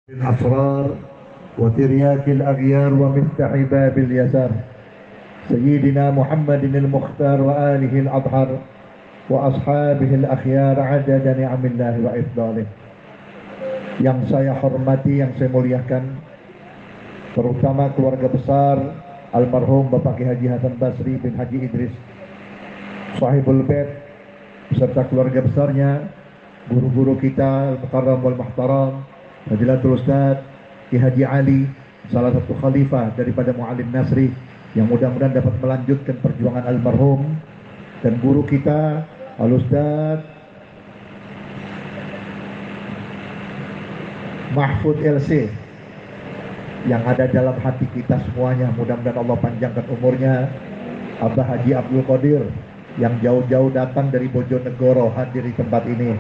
الأسرار وترياك الأغيار ومفتاح باب اليسار سيدنا محمد المختار وآله الأطهر وأصحابه الأخيار عدد نعم الله وإفضاله. Yang saya hormati, yang saya muliakan, terutama keluarga besar almarhum Bapak Ki Haji Hasan Basri bin Haji Idris Sahibul Bait beserta keluarga besarnya, guru-guru kita al-mukarram wal muhtaram, Fadilatul Ustaz Ki Haji Ali, salah satu khalifah daripada Muallim Nasri, yang mudah-mudahan dapat melanjutkan perjuangan almarhum, dan guru kita Al-Ustaz Mahfud LC yang ada dalam hati kita semuanya. Mudah-mudahan Allah panjangkan umurnya. Abah Haji Abdul Qadir yang jauh-jauh datang dari Bojonegoro hadir di tempat ini,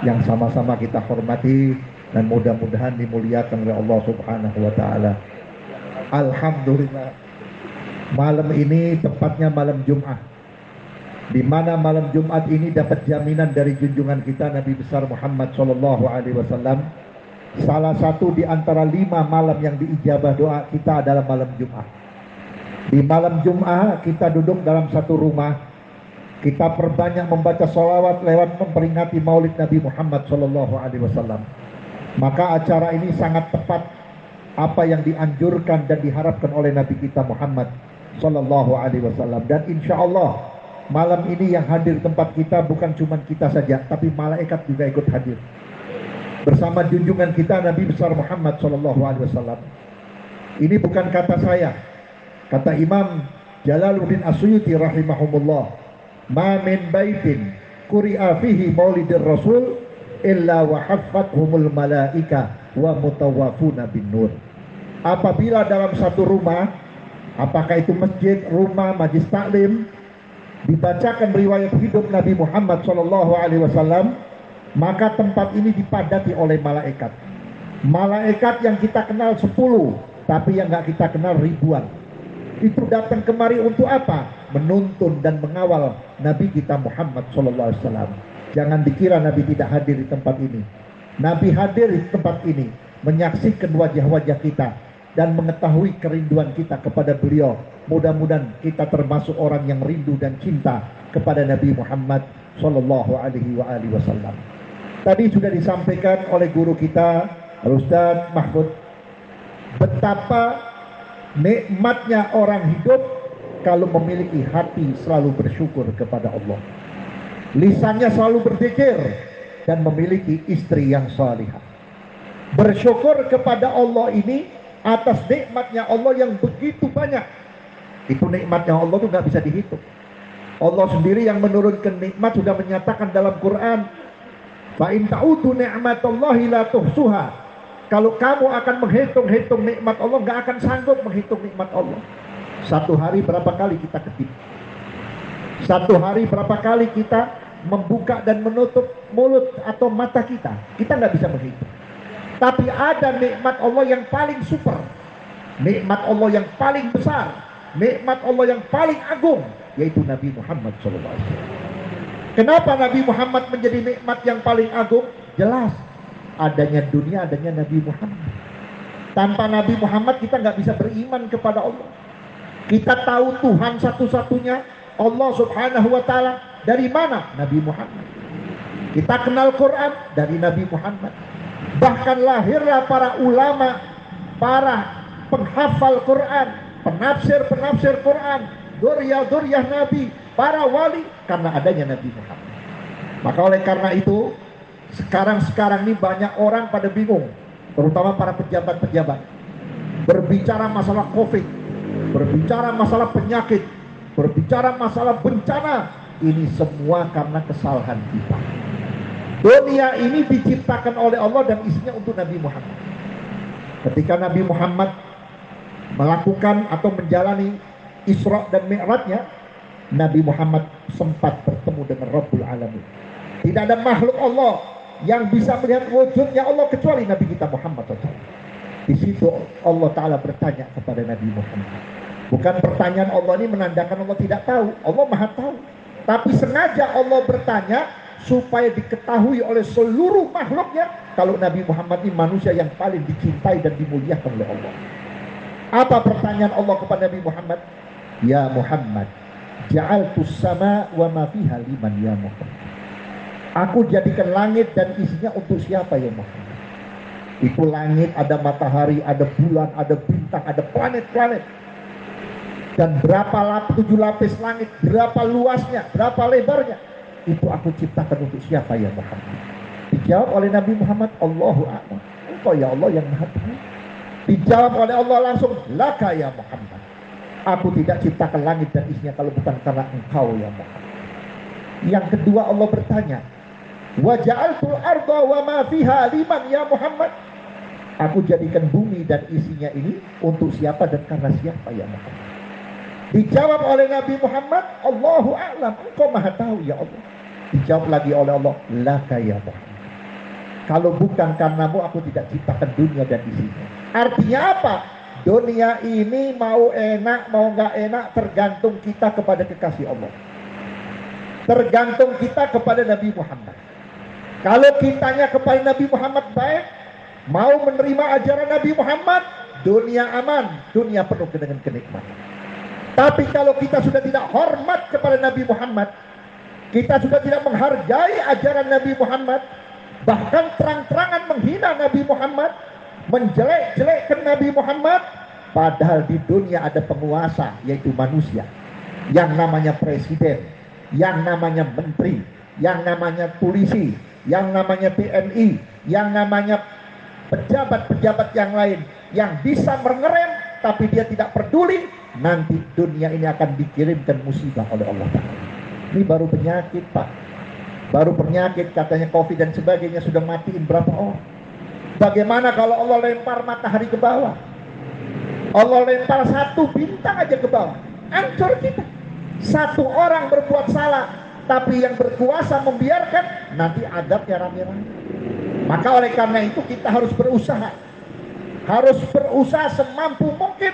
yang sama-sama kita hormati dan mudah-mudahan dimuliakan oleh Allah Subhanahu wa taala. Alhamdulillah, malam ini tepatnya malam Jumat, di mana malam Jumat ini dapat jaminan dari junjungan kita Nabi besar Muhammad sallallahu alaihi wasallam. Salah satu di antara 5 malam yang diijabah doa kita adalah malam Jumat. Di malam Jumat kita duduk dalam satu rumah, kita perbanyak membaca sholawat lewat memperingati Maulid Nabi Muhammad sallallahu alaihi wasallam. Maka acara ini sangat tepat apa yang dianjurkan dan diharapkan oleh Nabi kita Muhammad sallallahu alaihi wasallam. Dan insya Allah malam ini yang hadir tempat kita bukan cuma kita saja, tapi malaikat juga ikut hadir bersama junjungan kita Nabi besar Muhammad sallallahu alaihi wasallam. Ini bukan kata saya, kata Imam Jalaluddin As-Suyuti rahimahumullah, ma min baitin quri'a fihi maulidir rasul illa wa haffathumul malaika wa mutawafuna bin nur. Apabila dalam satu rumah, apakah itu masjid, rumah, majlis taklim, dibacakan riwayat hidup Nabi Muhammad sallallahu alaihi wasallam, maka tempat ini dipadati oleh malaikat. Malaikat yang kita kenal 10, tapi yang nggak kita kenal ribuan. Itu datang kemari untuk apa? Menuntun dan mengawal Nabi kita Muhammad sallallahu alaihi wasallam. Jangan dikira Nabi tidak hadir di tempat ini. Nabi hadir di tempat ini, menyaksikan wajah-wajah kita dan mengetahui kerinduan kita kepada beliau. Mudah-mudahan kita termasuk orang yang rindu dan cinta kepada Nabi Muhammad sallallahu alaihi wasallam. Tadi sudah disampaikan oleh guru kita Al-Ustaz Mahfud betapa nikmatnya orang hidup kalau memiliki hati selalu bersyukur kepada Allah, lisannya selalu berzikir, dan memiliki istri yang salihah. Bersyukur kepada Allah ini atas nikmatnya Allah yang begitu banyak. Itu nikmatnya Allah itu nggak bisa dihitung. Allah sendiri yang menurunkan nikmat sudah menyatakan dalam Quran, fa in ta'udu ni'matallahi la tuhsuha. Kalau kamu akan menghitung-hitung nikmat Allah, nggak akan sanggup menghitung nikmat Allah. Satu hari berapa kali kita ketip? Satu hari berapa kali kita membuka dan menutup mulut atau mata kita? Kita nggak bisa menghitung. Tapi ada nikmat Allah yang paling super, nikmat Allah yang paling besar, nikmat Allah yang paling agung, yaitu Nabi Muhammad SAW. Kenapa Nabi Muhammad menjadi nikmat yang paling agung? Jelas, adanya dunia, adanya Nabi Muhammad. Tanpa Nabi Muhammad kita nggak bisa beriman kepada Allah. Kita tahu Tuhan satu-satunya Allah Subhanahu wa ta'ala dari mana? Nabi Muhammad. Kita kenal Quran dari Nabi Muhammad. Bahkan lahirlah para ulama, para penghafal Quran, penafsir Quran, duryah Nabi, para wali, karena adanya Nabi Muhammad. Maka oleh karena itu sekarang ini banyak orang pada bingung, terutama para pejabat-pejabat, berbicara masalah COVID, berbicara masalah penyakit, berbicara masalah bencana. Ini semua karena kesalahan kita. Dunia ini diciptakan oleh Allah dan isinya untuk Nabi Muhammad. Ketika Nabi Muhammad melakukan atau menjalani Isra dan Mi'rajnya, Nabi Muhammad sempat bertemu dengan Rabbul Alamin. Tidak ada makhluk Allah yang bisa melihat wujudnya Allah kecuali Nabi kita Muhammad SAW. Di situ Allah Ta'ala bertanya kepada Nabi Muhammad. Bukan pertanyaan Allah ini menandakan Allah tidak tahu. Allah maha tahu. Tapi sengaja Allah bertanya supaya diketahui oleh seluruh makhluknya kalau Nabi Muhammad ini manusia yang paling dicintai dan dimuliakan oleh Allah. Apa pertanyaan Allah kepada Nabi Muhammad? Ya Muhammad, ja'altus sama wa ma fiha liman ya Muhammad. Aku jadikan langit dan isinya untuk siapa ya Muhammad? Itu langit ada matahari, ada bulan, ada bintang, ada planet-planet. Dan berapa 7 lapis langit, berapa luasnya, berapa lebarnya, itu aku ciptakan untuk siapa ya Muhammad? Dijawab oleh Nabi Muhammad, Allahu a'lam. Engkau ya Allah yang maha tahu. Dijawab oleh Allah langsung, laka ya Muhammad. Aku tidak ciptakan langit dan isinya kalau bukan karena engkau ya Muhammad. Yang kedua Allah bertanya, wa ja'altul arda wa ma fiha liman ya Muhammad. Aku jadikan bumi dan isinya ini untuk siapa dan karena siapa ya Muhammad? Dijawab oleh Nabi Muhammad, Allahu a'lam, engkau maha tahu ya Allah. Dijawab lagi oleh Allah, laka ya Muhammad. Kalau bukan karenamu aku tidak ciptakan dunia dan isinya. Artinya apa? Dunia ini mau enak mau gak enak tergantung kita kepada kekasih Allah. Tergantung kita kepada Nabi Muhammad. Kalau kitanya kepada Nabi Muhammad baik, mau menerima ajaran Nabi Muhammad, dunia aman, dunia penuh dengan kenikmatan. Tapi kalau kita sudah tidak hormat kepada Nabi Muhammad, kita sudah tidak menghargai ajaran Nabi Muhammad, bahkan terang-terangan menghina Nabi Muhammad, menjelek-jelekkan Nabi Muhammad, padahal di dunia ada penguasa, yaitu manusia, yang namanya presiden, yang namanya menteri, yang namanya polisi, yang namanya TNI, yang namanya pejabat-pejabat yang lain, yang bisa mengerem tapi dia tidak peduli, nanti dunia ini akan dikirimkan musibah oleh Allah Ta'ala. Ini baru penyakit Pak, baru penyakit, katanya COVID dan sebagainya sudah matiin berapa orang. Bagaimana kalau Allah lempar matahari ke bawah, Allah lempar satu bintang aja ke bawah, hancur kita. Satu orang berbuat salah tapi yang berkuasa membiarkan, nanti adabnya rame-rame. Maka oleh karena itu kita harus berusaha semampu mungkin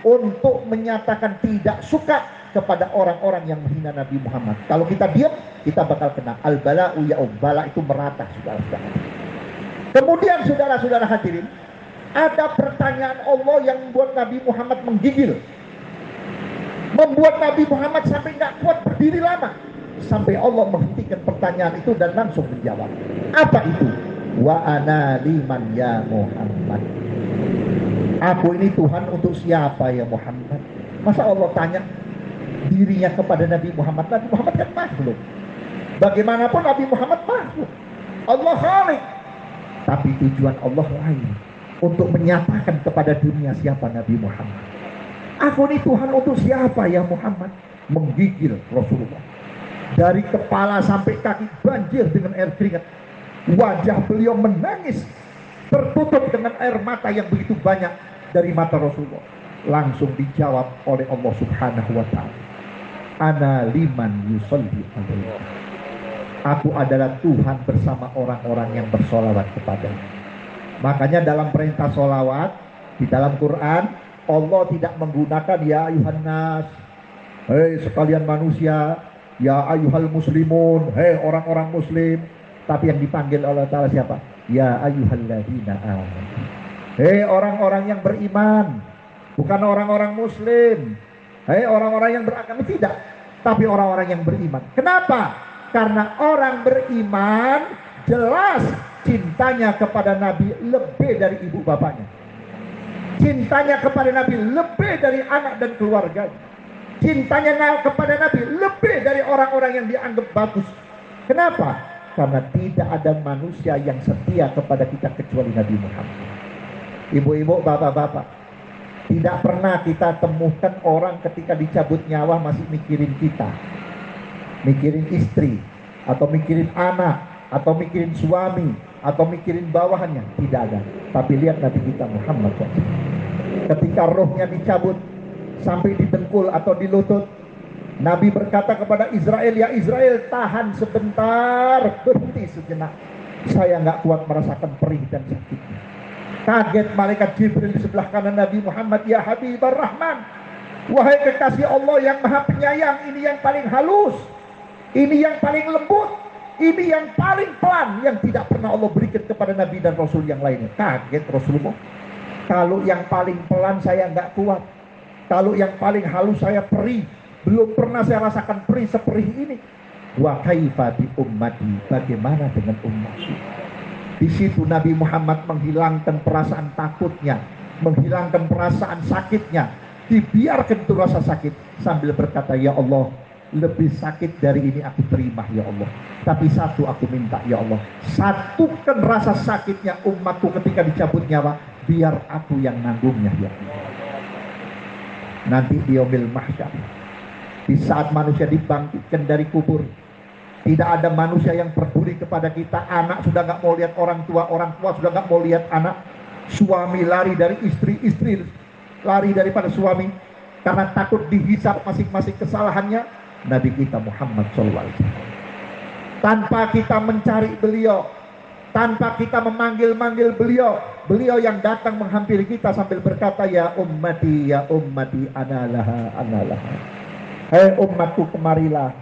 untuk menyatakan tidak suka kepada orang-orang yang menghina Nabi Muhammad. Kalau kita diam, kita bakal kena al-bala'u ya'um, bala itu merata, saudara-saudara. Kemudian saudara-saudara hadirin, ada pertanyaan Allah yang membuat Nabi Muhammad menggigil, membuat Nabi Muhammad sampai nggak kuat berdiri lama, sampai Allah menghentikan pertanyaan itu dan langsung menjawab. Apa itu? Wa ana liman ya Muhammad. Aku ini Tuhan untuk siapa ya Muhammad? Masa Allah tanya dirinya kepada Nabi Muhammad? Nabi Muhammad kan makhluk. Bagaimanapun Nabi Muhammad makhluk, Allah Khalik. Tapi tujuan Allah lain, untuk menyatakan kepada dunia siapa Nabi Muhammad. Aku ini Tuhan untuk siapa ya Muhammad? Menggigil Rasulullah. Dari kepala sampai kaki banjir dengan air keringat. Wajah beliau menangis, tertutup dengan air mata yang begitu banyak dari mata Rasulullah. Langsung dijawab oleh Allah Subhanahu wa ta'ala, ana liman yusalli alaihi. Aku adalah Tuhan bersama orang-orang yang bersolawat kepadanya. Makanya dalam perintah solawat di dalam Quran, Allah tidak menggunakan ya ayuhan nas, hei sekalian manusia, ya ayuhal muslimun, hei orang-orang muslim. Tapi yang dipanggil Allah Ta'ala siapa? Ya ayyuhalladzina amanu, hei orang-orang yang beriman. Bukan orang-orang muslim, hei orang-orang yang beragama, tidak, tapi orang-orang yang beriman. Kenapa? Karena orang beriman jelas cintanya kepada Nabi lebih dari ibu bapaknya, cintanya kepada Nabi lebih dari anak dan keluarganya, cintanya kepada Nabi lebih dari orang-orang yang dianggap bagus. Kenapa? Karena tidak ada manusia yang setia kepada kita kecuali Nabi Muhammad. Ibu-ibu, bapak-bapak, tidak pernah kita temukan orang ketika dicabut nyawa masih mikirin kita, mikirin istri, atau mikirin anak, atau mikirin suami, atau mikirin bawahannya. Tidak ada. Tapi lihat Nabi kita Muhammad, ketika rohnya dicabut sampai di dengkul atau di lutut, Nabi berkata kepada Israel, ya Israel, tahan sebentar, berhenti sejenak, saya nggak kuat merasakan perih dan sakitnya. Kaget malaikat Jibril di sebelah kanan Nabi Muhammad, ya Habibur Rahman, wahai kekasih Allah yang maha penyayang, ini yang paling halus, ini yang paling lembut, Ini yang paling pelan yang tidak pernah Allah berikan kepada Nabi dan Rasul yang lainnya. Kaget Rasulullah. Kalau yang paling pelan saya nggak kuat. Kalau yang paling halus saya perih. Belum pernah saya rasakan perih seperih ini. Wa kaifa bi ummati, bagaimana dengan umatku? Di situ Nabi Muhammad menghilangkan perasaan takutnya, menghilangkan perasaan sakitnya, dibiarkan itu rasa sakit sambil berkata, ya Allah, lebih sakit dari ini aku terima ya Allah. Tapi satu aku minta ya Allah, satukan rasa sakitnya umatku ketika dicabut nyawa, biar aku yang nanggungnya ya Allah. Nanti di yaumil mahsyar, di saat manusia dibangkitkan dari kubur, tidak ada manusia yang peduli kepada kita. Anak sudah gak mau lihat orang tua sudah gak mau lihat anak. Suami lari dari istri lari daripada suami karena takut dihisab masing-masing kesalahannya. Nabi kita Muhammad SAW, tanpa kita mencari beliau, tanpa kita memanggil-manggil beliau, beliau yang datang menghampiri kita sambil berkata, ya ummati, analaha. Hei umatku, kemarilah.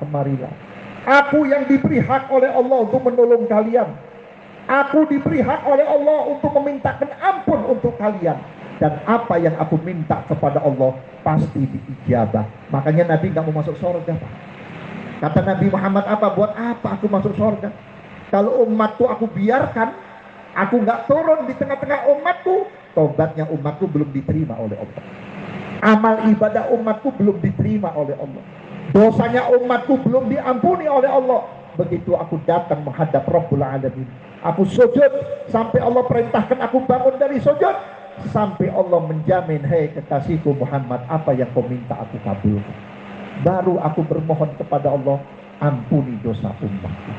Aku yang diberi hak oleh Allah untuk menolong kalian. Aku diberi hak oleh Allah untuk memintakan ampun untuk kalian. Dan apa yang aku minta kepada Allah pasti diijabah. Makanya Nabi gak mau masuk surga, Pak. Kata Nabi Muhammad, apa? Buat apa aku masuk surga? Kalau umatku aku biarkan, aku gak turun di tengah-tengah umatku, tobatnya umatku belum diterima oleh Allah. Amal ibadah umatku belum diterima oleh Allah. Dosanya umatku belum diampuni oleh Allah. Begitu aku datang menghadap Rabbul Alamin, aku sujud sampai Allah perintahkan aku bangun dari sujud, sampai Allah menjamin, hei kekasihku Muhammad, apa yang kau minta aku kabulkan. Baru aku bermohon kepada Allah, ampuni dosa umatku,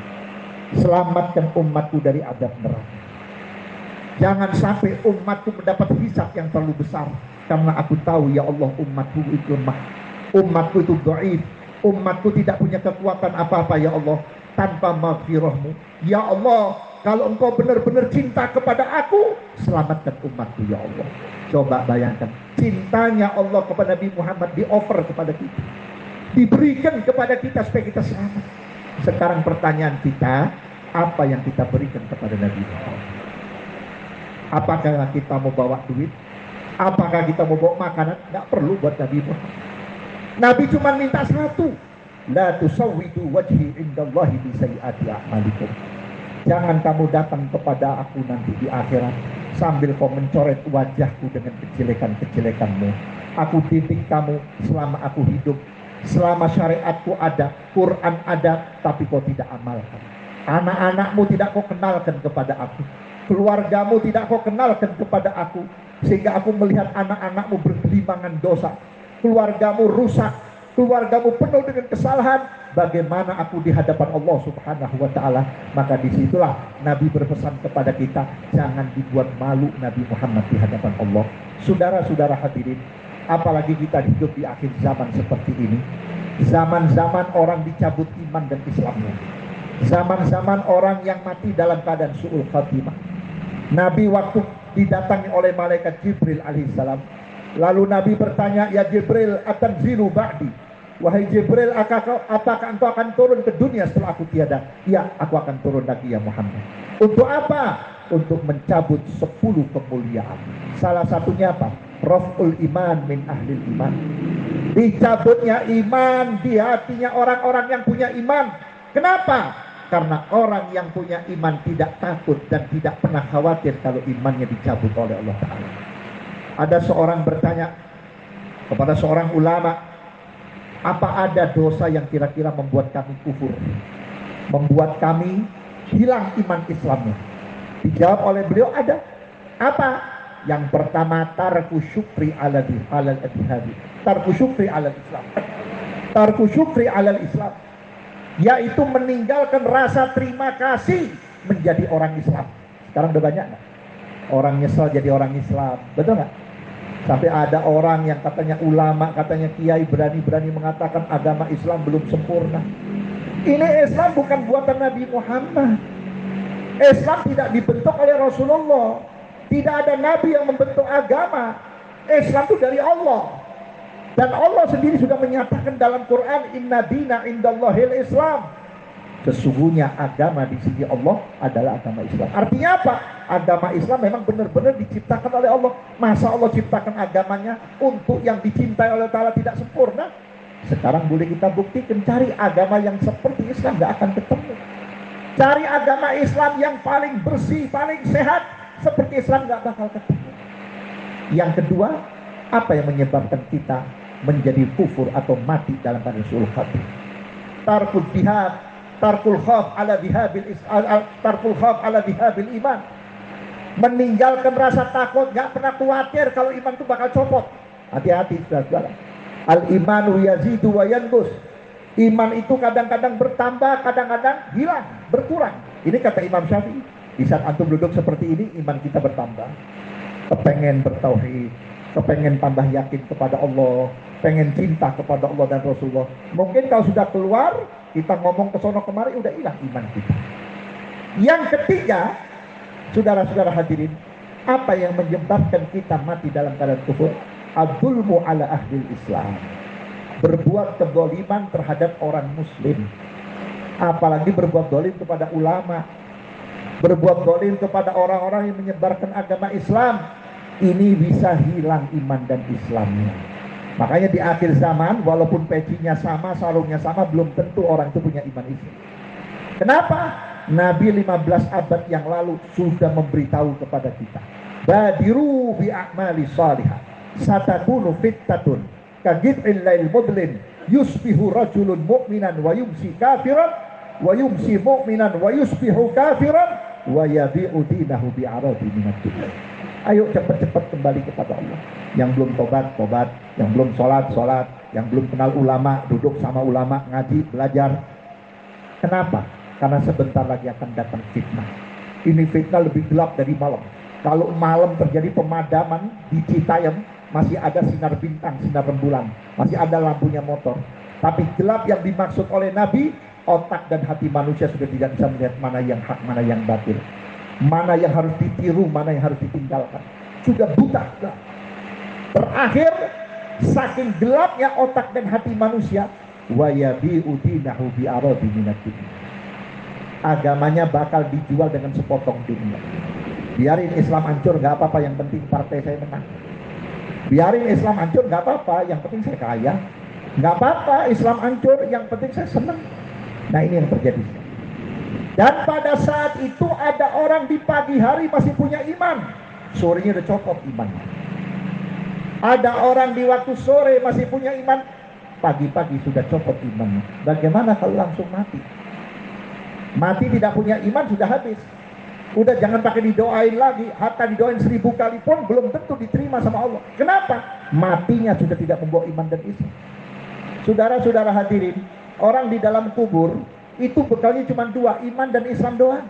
selamatkan umatku dari adab neraka. Jangan sampai umatku mendapat hisab yang terlalu besar, karena aku tahu ya Allah, umatku itu lemah, umatku itu dhaif, umatku tidak punya kekuatan apa-apa ya Allah. Tanpa maghfirahmu ya Allah, kalau engkau benar-benar cinta kepada aku, selamatkan umatku ya Allah. Coba bayangkan, cintanya Allah kepada Nabi Muhammad di-offer kepada kita, diberikan kepada kita supaya kita selamat. Sekarang pertanyaan kita, apa yang kita berikan kepada Nabi Muhammad? Apakah kita mau bawa duit? Apakah kita mau bawa makanan? Nggak perlu buat Nabi Muhammad. Nabi cuma minta satu, la tusawwidu wajhi indallahi bi sayyiati a'malikum. Jangan kamu datang kepada aku nanti di akhirat sambil kau mencoret wajahku dengan kejelekan-kejelekanmu. Aku didik kamu selama aku hidup, selama syariatku ada, Quran ada, tapi kau tidak amalkan. Anak-anakmu tidak kau kenalkan kepada aku, keluargamu tidak kau kenalkan kepada aku, sehingga aku melihat anak-anakmu bergelimangan dosa, keluargamu rusak, keluargamu penuh dengan kesalahan. Bagaimana aku di hadapan Allah Subhanahu wa ta'ala? Maka disitulah Nabi berpesan kepada kita, jangan dibuat malu Nabi Muhammad di hadapan Allah. Saudara-saudara hadirin, apalagi kita hidup di akhir zaman seperti ini, zaman-zaman orang dicabut iman dan Islamnya, zaman-zaman orang yang mati dalam keadaan su'ul khatimah. Nabi waktu didatangi oleh malaikat Jibril alaihissalam, lalu Nabi bertanya, ya Jibril, atanzilu ba'di? Wahai Jibril, apakah engkau akan turun ke dunia setelah aku tiada? Ya, aku akan turun lagi ya Muhammad. Untuk apa? Untuk mencabut 10 kemuliaan. Salah satunya apa? Raf'ul iman min ahlil iman. Dicabutnya iman di hatinya orang-orang yang punya iman. Kenapa? Karena orang yang punya iman tidak takut dan tidak pernah khawatir kalau imannya dicabut oleh Allah Ta'ala. Ada seorang bertanya kepada seorang ulama, apa ada dosa yang kira-kira membuat kami kufur, membuat kami hilang iman Islamnya? Dijawab oleh beliau, ada. Apa? Yang pertama, tarku syukri ala al-adhadi, tarku syukri ala Islam, tarku syukri ala Islam, yaitu meninggalkan rasa terima kasih menjadi orang Islam. Sekarang udah banyak gak orang nyesal jadi orang Islam? Betul gak? Sampai ada orang yang katanya ulama, katanya kiai, berani-berani mengatakan agama Islam belum sempurna. Ini Islam bukan buatan Nabi Muhammad. Islam tidak dibentuk oleh Rasulullah. Tidak ada Nabi yang membentuk agama. Islam itu dari Allah. Dan Allah sendiri sudah menyatakan dalam Quran, inna dina indallahil Islam. Sesungguhnya agama di sisi Allah adalah agama Islam. Artinya apa? Agama Islam memang benar-benar diciptakan oleh Allah. Masa Allah ciptakan agamanya untuk yang dicintai oleh Allah tidak sempurna? Sekarang boleh kita buktikan, cari agama yang seperti Islam, gak akan ketemu. Cari agama Islam yang paling bersih, paling sehat seperti Islam, gak bakal ketemu. Yang kedua, apa yang menyebabkan kita menjadi kufur atau mati dalam keadaan su'ul khatimah? Tarkul jihad, tarkul khawf ala dihabil iman. Meninggalkan rasa takut, gak pernah khawatir kalau iman itu bakal copot. Hati-hati saudara. Al-imanu yazidu wa yanqus. Iman itu kadang-kadang bertambah, kadang-kadang hilang, berkurang. Ini kata Imam Syafi'i. Di saat antum duduk seperti ini, iman kita bertambah. Kepengen bertauhid, kepengen tambah yakin kepada Allah, pengen cinta kepada Allah dan Rasulullah. Mungkin kalau sudah keluar, kita ngomong ke sono kemari, udah hilang iman kita. Yang ketiga, saudara-saudara hadirin, apa yang menyebabkan kita mati dalam keadaan kufur? Adzulmu ala ahlil Islam. Berbuat kezaliman terhadap orang muslim. Apalagi berbuat zalim kepada ulama, berbuat zalim kepada orang-orang yang menyebarkan agama Islam. Ini bisa hilang iman dan Islamnya. Makanya di akhir zaman, walaupun pecinya sama, sarungnya sama, belum tentu orang itu punya iman Islam. Kenapa? Nabi 15 abad yang lalu sudah memberitahu kepada kita, badiru bi a'mali salihah satakunu fittatun kagid'il lail mudlim yusbihu rajulun mu'minan wa yumsi kafiran wa yumsi mu'minan wa yusbihu kafiran wa yabi'u dinahu bi'aradi minad dunya. Ayo cepat-cepat kembali kepada Allah. Yang belum tobat, tobat. Yang belum sholat, sholat. Yang belum kenal ulama, duduk sama ulama, ngaji, belajar. Kenapa? Karena sebentar lagi akan datang fitnah. Ini fitnah lebih gelap dari malam. Kalau malam terjadi pemadaman di Citayam, masih ada sinar bintang, sinar rembulan, masih ada lampunya motor. Tapi gelap yang dimaksud oleh Nabi, otak dan hati manusia sudah tidak bisa melihat mana yang hak, mana yang batil, mana yang harus ditiru, mana yang harus ditinggalkan. Sudah buta. Terakhir, saking gelapnya otak dan hati manusia, wa yabi'u dinahu bi'aradi minad dunya. Agamanya bakal dijual dengan sepotong dunia. Biarin Islam hancur, gak apa-apa, yang penting partai saya menang. Biarin Islam hancur, gak apa-apa, yang penting saya kaya. Gak apa-apa Islam hancur, yang penting saya senang. Nah, ini yang terjadi. Dan pada saat itu ada orang di pagi hari masih punya iman, sorenya udah copot imannya. Ada orang di waktu sore masih punya iman, pagi-pagi sudah copot imannya. Bagaimana kalau langsung mati? Mati tidak punya iman sudah habis. Udah jangan pakai didoain lagi. Hatta didoain 1000 kali pun belum tentu diterima sama Allah. Kenapa? Matinya sudah tidak membawa iman dan Islam. Saudara-saudara hadirin, orang di dalam kubur itu bekalnya cuma 2, iman dan Islam doang.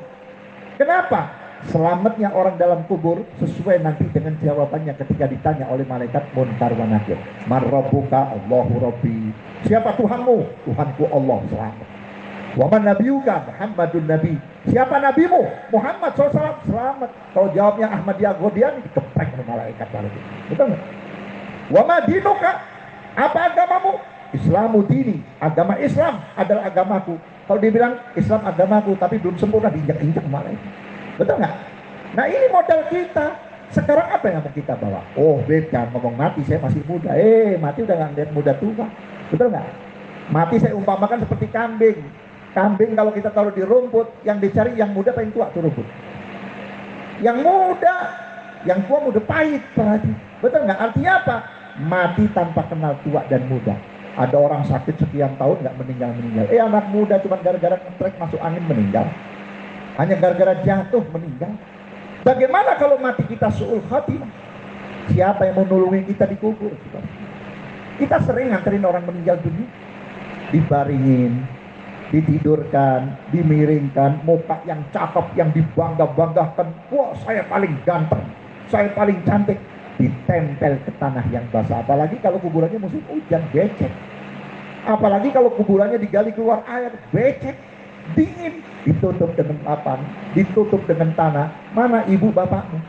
Kenapa? Selamatnya orang dalam kubur sesuai nanti dengan jawabannya ketika ditanya oleh malaikat Munkar wa Nakir. Man rabbuka? Allahu rabbi. Siapa Tuhanmu? Tuhanku Allah. Selamat. Wa man nabiyuka? Muhammadun nabi. Siapa nabimu? Muhammad SAW. Selamat. Kalau jawabnya Ahmadiyah Ghodian, dikeprek oleh malaikat lagi. Betul nggak? Wa ma dinuka? Apa agamamu? Islamu dini. Agama Islam adalah agamaku. Kalau dibilang Islam agamaku tapi belum sempurna, diinjak-injak malaikat. Betul nggak? Nah, ini modal kita. Sekarang apa yang mau kita bawa? Oh, Beb, jangan ngomong mati, saya masih muda. Mati udah nggak lihat muda tua. Betul nggak? Mati saya umpamakan seperti kambing. Kambing kalau kita taruh di rumput, yang dicari yang muda paling tua tuh rumput. Yang muda, yang tua muda pahit lagi. Betul nggak? Artinya apa? Mati tanpa kenal tua dan muda. Ada orang sakit sekian tahun nggak meninggal. Anak muda cuma gara-gara ngetrek masuk angin meninggal. Hanya gara-gara jatuh meninggal. Bagaimana kalau mati kita su'ul khatimah? Siapa yang mau nolongin kita di kubur? Kita sering nganterin orang meninggal dunia, dibaringin, ditidurkan, dimiringkan, muka yang cakep, yang dibangga-banggakan. Wah, saya paling ganteng, saya paling cantik. Ditempel ke tanah yang basah. Apalagi kalau kuburannya musim hujan, becek. Apalagi kalau kuburannya digali keluar air, becek, dingin. Ditutup dengan papan, ditutup dengan tanah. Mana ibu bapakmu?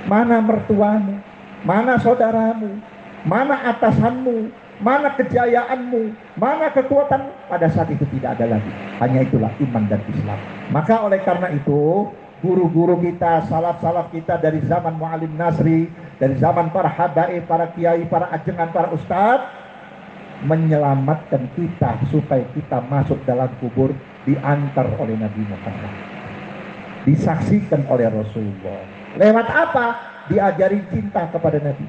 Mana mertuamu? Mana saudaramu? Mana atasanmu? mana kejayaanmu, mana kekuatan, pada saat itu tidak ada lagi. Hanya itulah iman dan Islam. Maka oleh karena itu, guru-guru kita, salaf-salaf kita dari zaman Mu'allim Nasri, dari zaman para habaib, para kiai, para ajengan, para ustadz, menyelamatkan kita supaya kita masuk dalam kubur diantar oleh Nabi Muhammad, disaksikan oleh Rasulullah. Lewat apa? Diajari cinta kepada Nabi.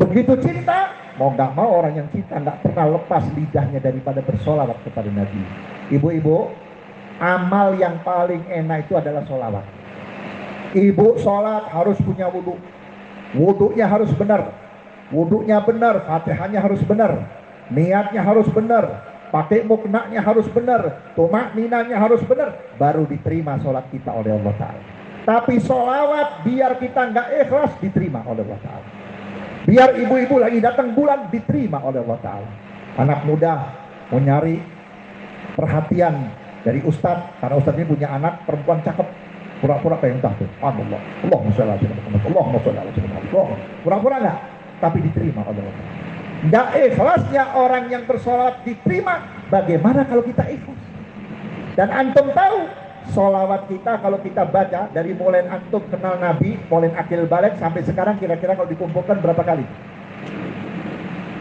Begitu cinta, mau gak mau orang yang cinta gak pernah lepas lidahnya daripada bersolawat kepada Nabi. Ibu-ibu, amal yang paling enak itu adalah solawat. Ibu sholat harus punya wudhu. Wudhunya harus benar. Wudhunya benar, fatihahnya harus benar, niatnya harus benar, pakai muknanya harus benar, tumak ninanya harus benar, baru diterima sholat kita oleh Allah Ta'ala. Tapi sholawat biar kita nggak ikhlas, diterima oleh Allah Ta'ala. Biar ibu-ibu lagi datang bulan, diterima oleh Allah Ta'ala. Anak muda mau nyari perhatian dari ustadz, karena ustadz ini punya anak perempuan cakep, pura-pura kayak entah tuh, Allah, Allahumma sholli ala sayyidina Muhammad, Allahumma sholli ala sayyidina Muhammad. Pura-pura nggak, tapi diterima oleh Allah Ta'ala. Nggak ikhlasnya orang yang bersolawat diterima. Bagaimana kalau kita ikhlas? Dan antum tahu, solawat kita kalau kita baca dari mulai antum kenal Nabi, mulai akil balik sampai sekarang, kira-kira kalau dikumpulkan berapa kali?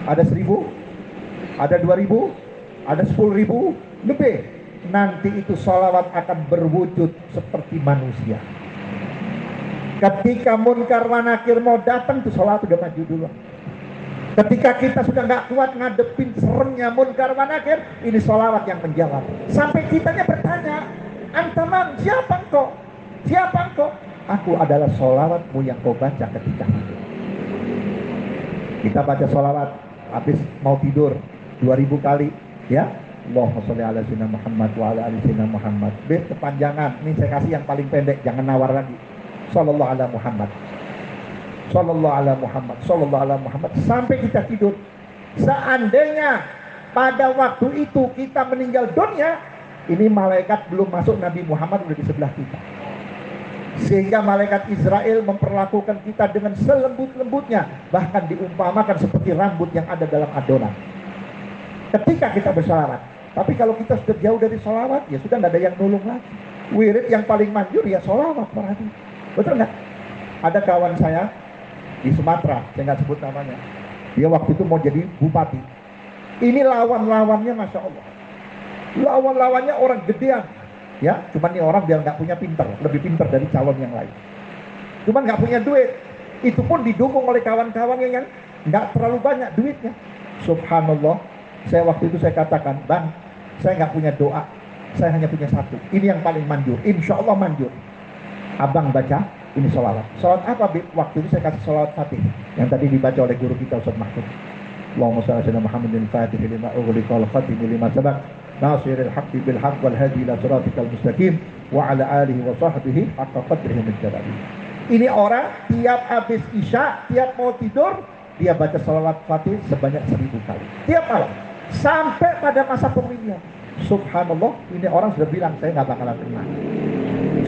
Ada 1000? Ada 2000? Ada 10.000? Lebih. Nanti itu solawat akan berwujud seperti manusia. Ketika munkar wa nakir mau datang, tuh solawat udah maju dulu. Ketika kita sudah nggak kuat ngadepin seremnya munkar wa nakir, ini solawat yang menjawab. Sampai kitanya bertanya, antaman, siapa engkau? Siapa engkau? Aku adalah solawatmu yang kau baca ketika tidur. Kita baca solawat habis mau tidur 2000 kali, ya. Allahumma sholli ala sayyidina Muhammad wa ala ali sayyidina Muhammad. Kepanjangan, ini saya kasih yang paling pendek, jangan nawar lagi. Sallallahu ala Muhammad, sallallahu ala Muhammad, sallallahu ala Muhammad, sampai kita tidur. Seandainya pada waktu itu kita meninggal dunia, ini malaikat belum masuk, Nabi Muhammad udah di sebelah kita. Sehingga malaikat Israel memperlakukan kita dengan selembut-lembutnya, bahkan diumpamakan seperti rambut yang ada dalam adonan ketika kita bersalawat. Tapi kalau kita sudah jauh dari salawat, ya sudah, tidak ada yang nolong lagi. Wirid yang paling manjur ya salawat, berarti. Betul nggak? Ada kawan saya di Sumatera, saya nggak sebut namanya. Dia waktu itu mau jadi bupati. Ini lawan-lawannya, masya Allah. Lawan-lawannya orang gedean, ya. Cuman ini orang dia nggak punya pinter, lebih pinter dari calon yang lain. Cuman nggak punya duit. Itu pun didukung oleh kawan-kawan yang nggak terlalu banyak duitnya. Subhanallah. Saya waktu itu saya katakan, bang, saya nggak punya doa, saya hanya punya satu. Ini yang paling manjur, insya Allah manjur. Abang baca ini sholawat. Sholawat apa? Waktu itu saya kasih sholawat Fatih yang tadi dibaca oleh guru kita Ustaz Mahfud. Allahumma shalli ala Muhammadin Fatih lima ughliqa wal khatim lima sabaq nasiril haqqi bil haqq wal hadi ila siratikal mustaqim wa ala alihi wa sahbihi haqqa qadrihi min jalali. Ini orang tiap habis isya, tiap mau tidur, dia baca sholawat Fatih sebanyak 1000 kali tiap malam sampai pada masa pemilihan. Subhanallah, ini orang sudah bilang saya nggak bakalan menang,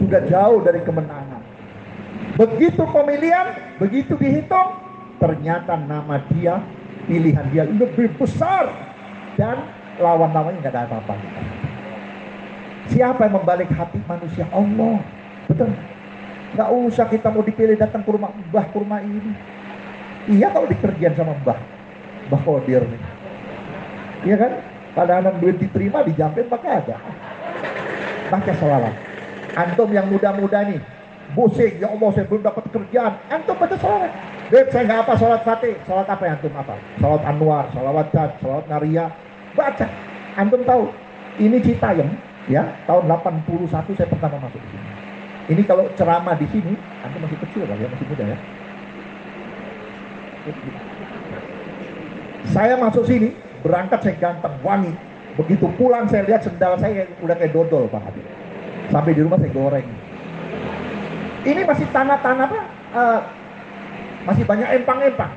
sudah jauh dari kemenangan. Begitu pemilihan, begitu dihitung, ternyata nama dia, pilihan dia lebih besar dan lawan-lawannya nggak ada apa-apa. Siapa yang membalik hati manusia? Allah. Betul. Nggak usah kita mau dipilih datang ke rumah Mbah kurma ini. Iya kalau dikerjain sama Mbah Kodir nih. Iya kan? Kadang-kadang duit diterima, dijampin pakai ada. Baca sholawat. Antum yang muda-muda nih, pusing, ya Allah saya belum dapat kerjaan. Antum baca sholawat. Beb, saya nggak apa sholat Fatih. Sholat apa yang antum apa? Sholat Anwar, sholawat Cad, sholat Naria. Baca. Antum tahu, ini Citayam, ya, tahun 81 saya pertama masuk di sini. Ini kalau ceramah di sini, antum masih kecil kali ya, masih muda ya. Saya masuk sini, berangkat saya ganteng, wangi. Begitu pulang saya lihat sendal saya udah kayak dodol Pak Habib. Sampai di rumah saya goreng. Ini masih tanah-tanah Pak, masih banyak empang-empang.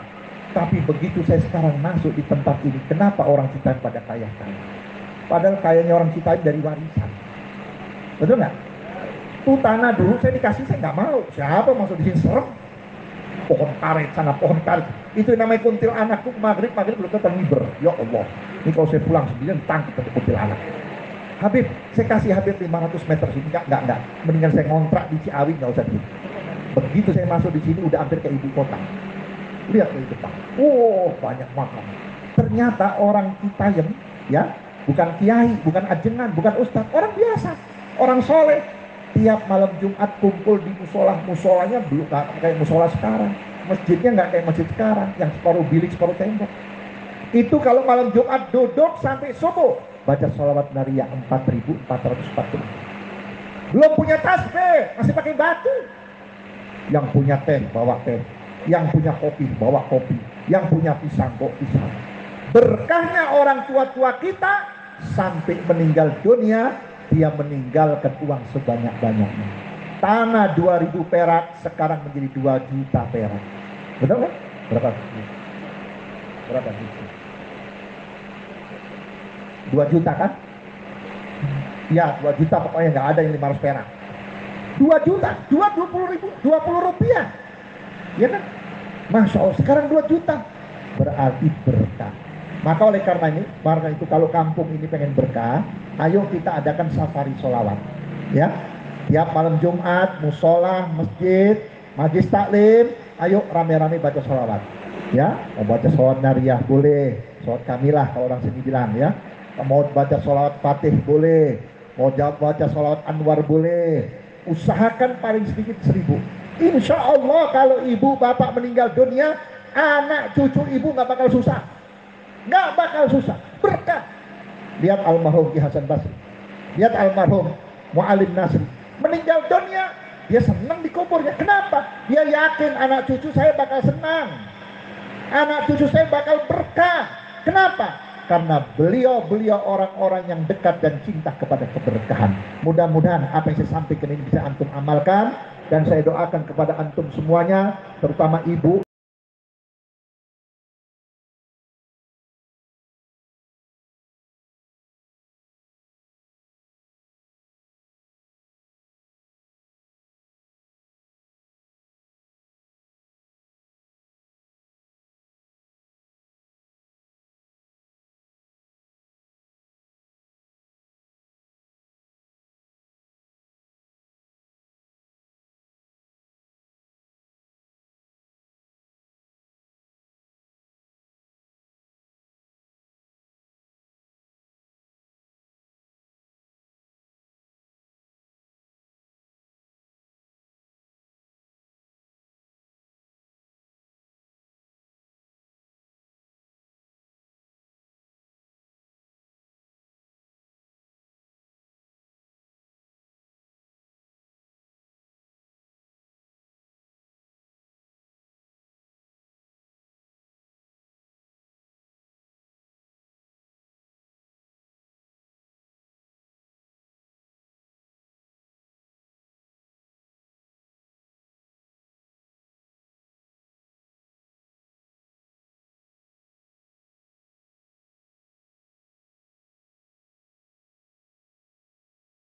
Tapi begitu saya sekarang masuk di tempat ini, kenapa orang Citayam pada kaya-kaya? Padahal kayanya orang Citayam dari warisan. Betul nggak? Tuh tanah dulu saya dikasih, saya nggak mau. Siapa masuk di sini serem? Pohon karet sana, pohon karet. Itu namanya kuntilanak tuh maghrib belum ketemu liber. Ya Allah, ini kalau saya pulang sendirian tangkap untuk kuntilanak. Habib, saya kasih Habib 500 meter sini. Enggak. Mendingan saya ngontrak di Ciawi, nggak usah dulu. Begitu saya masuk di sini udah hampir ke ibu kota. Lihat ke depan. Oh, banyak makam. Ternyata orang Citayam, ya, bukan kiai, bukan ajengan, bukan ustadz, orang biasa, orang soleh. Tiap malam Jumat kumpul di musolanya belum kayak musola sekarang. Masjidnya nggak kayak masjid sekarang, yang separuh bilik, separuh tembok. Itu kalau malam Jumat duduk sampai subuh, baca sholawat nariyah 4.440. Belum punya tasbih, masih pakai batu. Yang punya teh, bawa teh. Yang punya kopi, bawa kopi. Yang punya pisang, bawa pisang. Berkahnya orang tua-tua kita, sampai meninggal dunia, dia meninggalkan uang sebanyak-banyaknya. Tanah 2.000 perak, sekarang menjadi 2 juta perak. Benar kan? Berapa? 2 juta kan? Ya, 2 juta pokoknya nggak ada yang 500 perak. 2 juta, 20 rupiah. Ya kan? Masya Allah, sekarang 2 juta. Berarti berkah. Maka oleh karena itu kalau kampung ini pengen berkah, ayo kita adakan safari sholawat. Ya, tiap malam Jumat, musola, masjid, majlis taklim, ayo rame-rame baca sholawat. Ya, mau baca sholawat nariyah boleh, sholawat kamilah kalau orang sini bilang ya. Mau baca sholawat fatih boleh, mau baca sholawat anwar boleh. Usahakan paling sedikit 1000. Insya Allah kalau ibu bapak meninggal dunia, anak cucu ibu nggak bakal susah, berkah. Lihat almarhum Ki Hasan Basri, lihat almarhum Mu'alim Nasri, meninggal dunia dia senang di kuburnya. Kenapa? Dia yakin anak cucu saya bakal senang, anak cucu saya bakal berkah. Kenapa? Karena beliau orang-orang yang dekat dan cinta kepada keberkahan. Mudah-mudahan apa yang saya sampaikan ini bisa antum amalkan, dan saya doakan kepada antum semuanya, terutama ibu